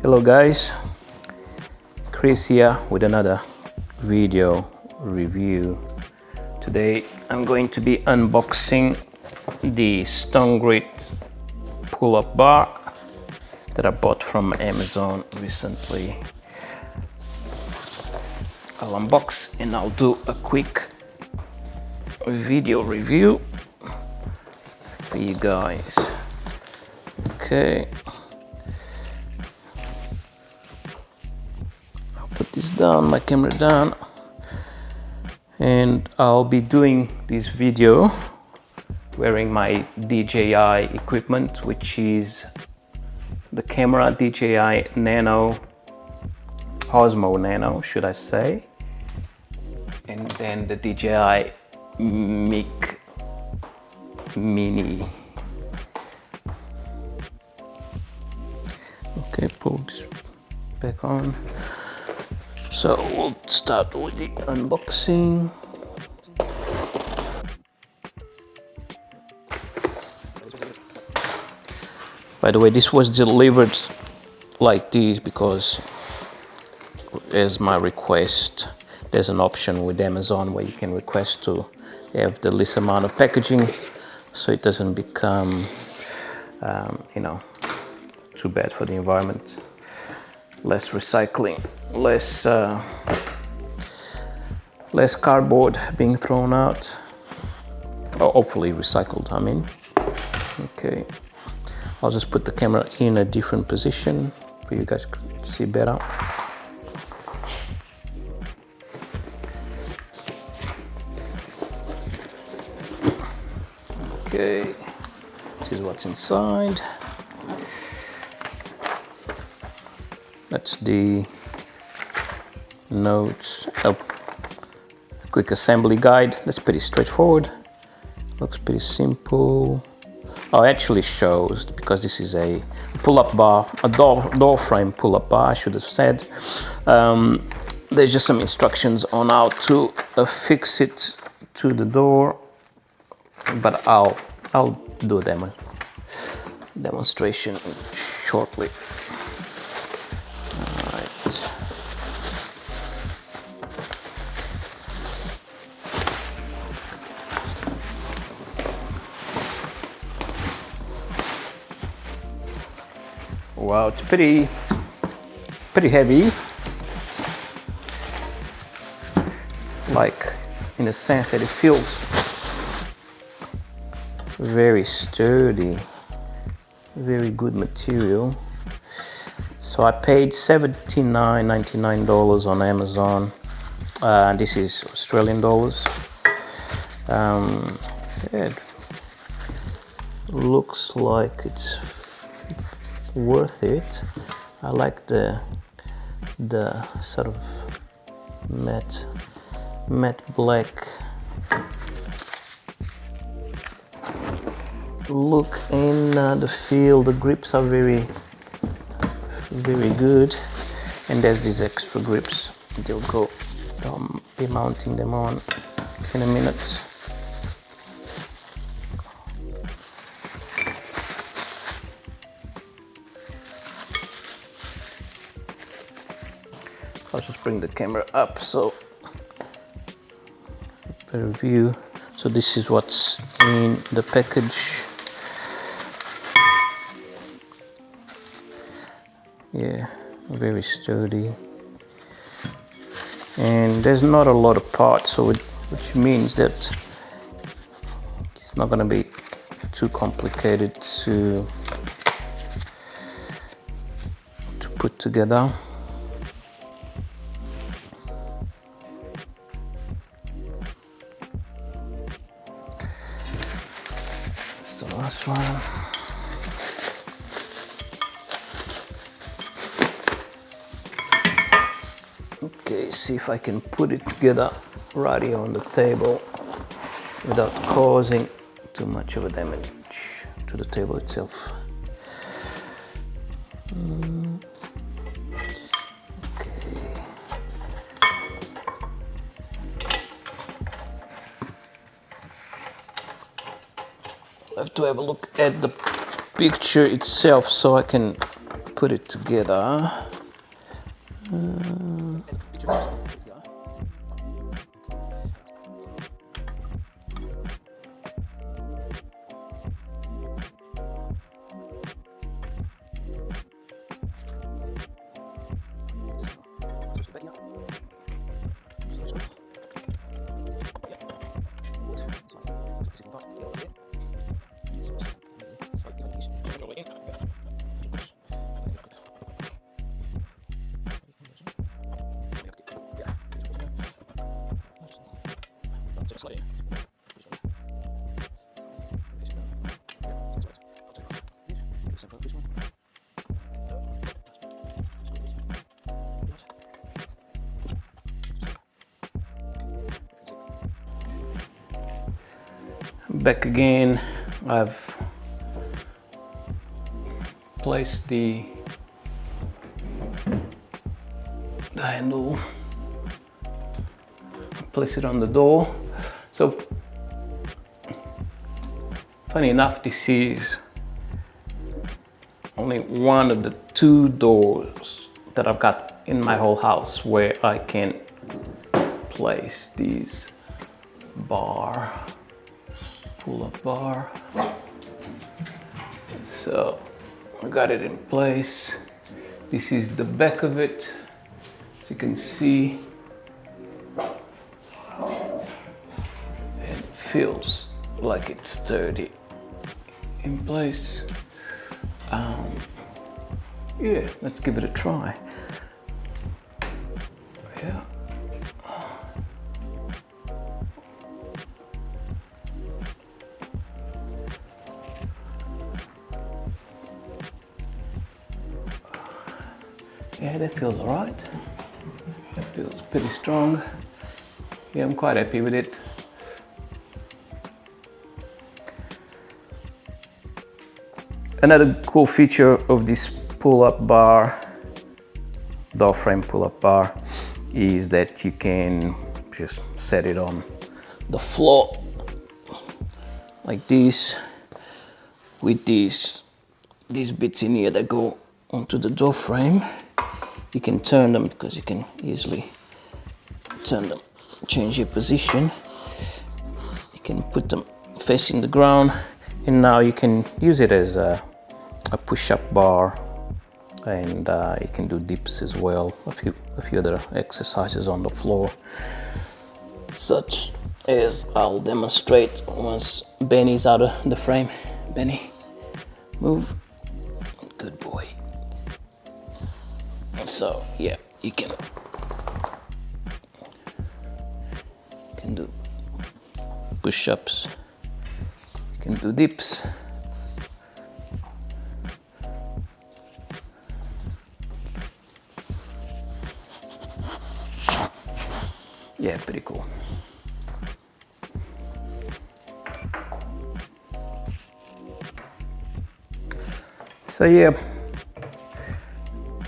Hello guys, Chris here with another video review. Today I'm going to be unboxing the StoneGrit Pull Up Bar that I bought from Amazon recently. I'll unbox and I'll do a quick video review for you guys. Okay. Put this down, my camera down, and I'll be doing this video wearing my DJI equipment, which is the camera DJI Nano, Osmo Nano should I say, and then the DJI Mic Mini. Okay, pull this back on. So we'll start with the unboxing. By the way, this was delivered like this because, as my request, there's an option with Amazon where you can request to have the least amount of packaging so it doesn't become, too bad for the environment. Less recycling, less cardboard being thrown out, or hopefully recycled, I mean. Okay, I'll just put the camera in a different position for you guys to see better. Okay, this is what's inside. That's the notes, a quick assembly guide. That's pretty straightforward. Looks pretty simple. Oh, it actually shows, because this is a pull-up bar, a door frame pull-up bar, I should have said. There's just some instructions on how to affix it to the door, but I'll do a demonstration shortly. Wow, it's pretty heavy, like in a sense that it feels very sturdy, very good material. So I paid $79.99 on Amazon. This is Australian dollars. It looks like it's worth it. I like the sort of matte black look in the feel. The grips are very good, and there's these extra grips. I'll be mounting them on in a minute. I'll just bring the camera up so better view. So this is what's in the package. Yeah, very sturdy, and there's not a lot of parts, so which means that it's not going to be too complicated to put together. That's the last one. Okay, see if I can put it together right here on the table without causing too much of a damage to the table itself. Okay. I have to have a look at the picture itself so I can put it together. Back again, I've placed the handle, place it on the door. So funny enough, this is only one of the 2 doors that I've got in my whole house where I can place these pull-up bar. So I got it in place. This is the back of it, as you can see. It feels like it's sturdy in place. Yeah, let's give it a try. Yeah. Yeah, that feels all right. That feels pretty strong. Yeah, I'm quite happy with it. Another cool feature of this pull-up bar, door frame pull-up bar, is that you can just set it on the floor like this, with these bits in here that go onto the door frame. You can turn them, because you can easily turn them, change your position. You can put them facing the ground, and now you can use it as a push-up bar, and you can do dips as well, a few other exercises on the floor, such as I'll demonstrate once Benny's out of the frame. Benny, move. Good boy. So yeah, you can do push-ups, you can do dips. Yeah, pretty cool. So yeah,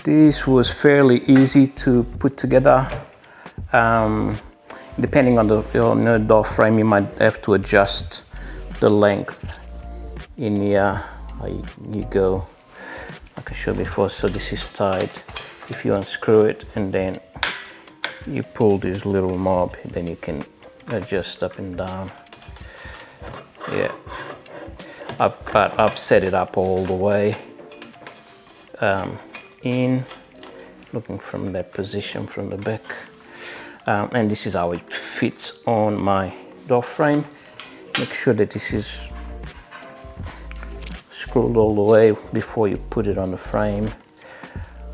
this was fairly easy to put together. Depending on the door frame, you might have to adjust the length in here. You go, like I showed before. So this is tight. If you unscrew it and then you pull this little knob, then you can adjust up and down. Yeah, I've set it up all the way in, looking from that position from the back, and this is how it fits on my door frame. Make sure that this is screwed all the way before you put it on the frame.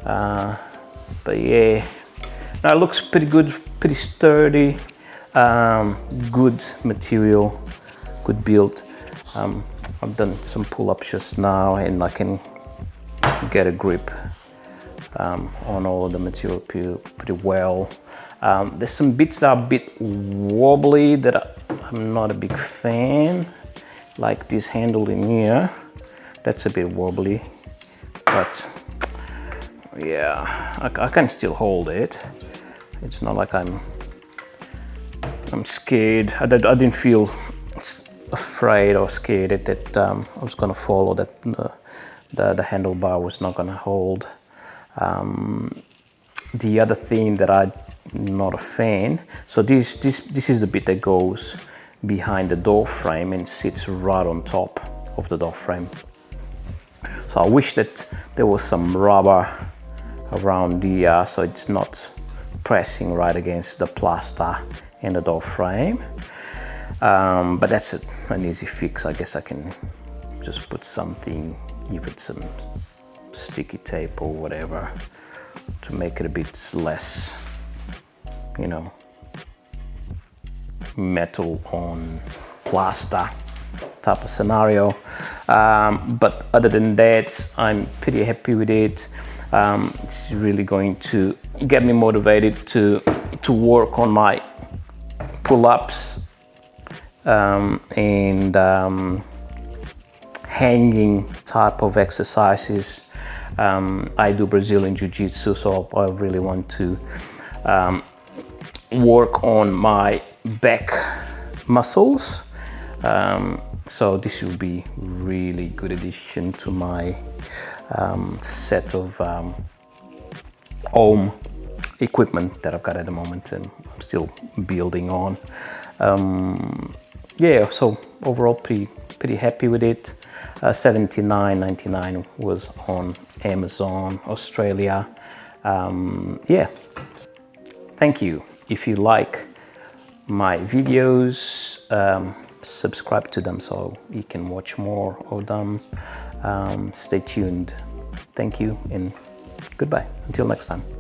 But yeah, now it looks pretty good, pretty sturdy, good material, good build. I've done some pull-ups just now, and I can get a grip on all of the material pretty well. There's some bits that are a bit wobbly that I'm not a big fan, like this handle in here. That's a bit wobbly, but yeah, I can still hold it. It's not like I'm scared. I didn't feel afraid or scared that I was gonna fall, or that the handlebar was not gonna hold. The other thing that I'm not a fan, so this is the bit that goes behind the door frame and sits right on top of the door frame. So I wish that there was some rubber around the so it's not pressing right against the plaster and the door frame. But that's an easy fix. I guess I can just put something, give it some sticky tape or whatever to make it a bit less, you know, metal on plaster type of scenario. But other than that, I'm pretty happy with it. It's really going to get me motivated to work on my pull-ups and hanging type of exercises. I do Brazilian Jiu-Jitsu, so I really want to work on my back muscles. So this will be really good addition to my set of home equipment that I've got at the moment, and I'm still building on. Yeah, so overall pretty happy with it. $79.99 was on Amazon Australia. Yeah, thank you. If you like my videos, subscribe to them so you can watch more of them. Stay tuned. Thank you and goodbye. Until next time.